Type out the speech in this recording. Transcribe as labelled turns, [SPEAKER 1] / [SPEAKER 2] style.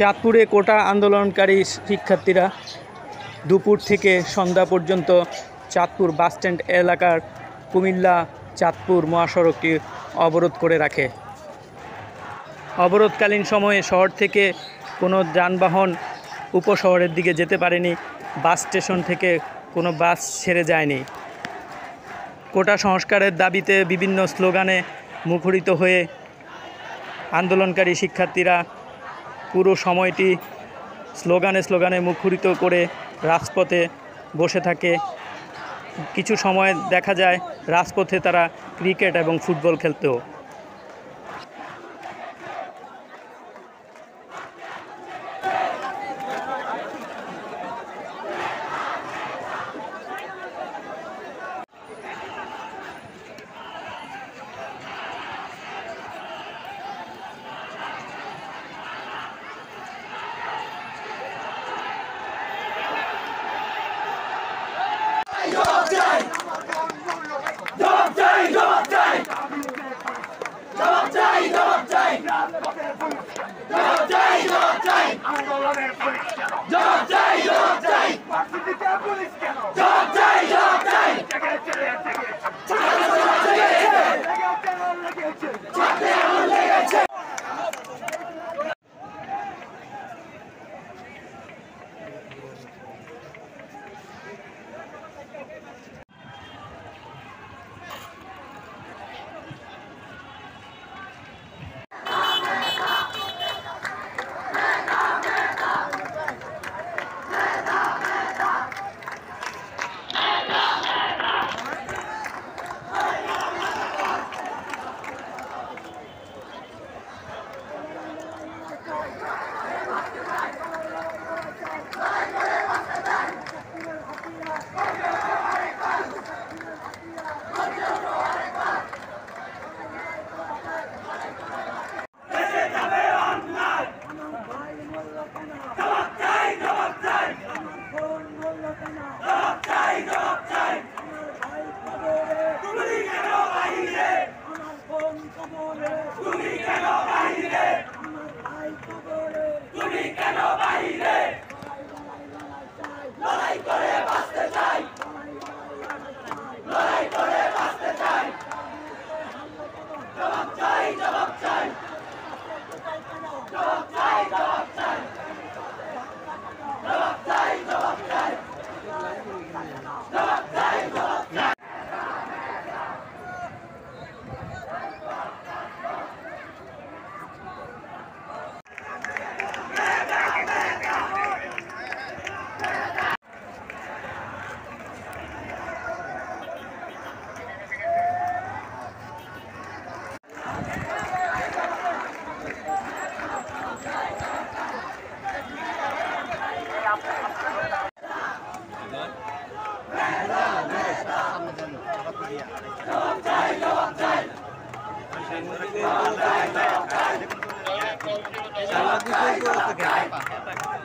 [SPEAKER 1] চাঁদপুরে কোটা আন্দোলনকারী শিক্ষার্থীরা দুপুর থেকে সন্ধ্যা পর্যন্ত চাঁদপুর বাসস্ট্যান্ড এলাকার কুমিল্লা চাঁদপুর মহাসড়কটি অবরোধ করে রাখে। অবরোধকালীন সময়ে শহর থেকে কোনো যানবাহন উপশহরের দিকে যেতে পারেনি, বাস স্টেশন থেকে কোনো বাস ছেড়ে যায়নি। কোটা সংস্কারের দাবিতে বিভিন্ন স্লোগানে মুখরিত হয়ে আন্দোলনকারী শিক্ষার্থীরা পুরো সময়টি স্লোগানে মুখরিত করে রাজপথে বসে থাকে। কিছু সময় দেখা যায় রাজপথে তারা ক্রিকেট এবং ফুটবল খেলতেও।
[SPEAKER 2] জবাব চাই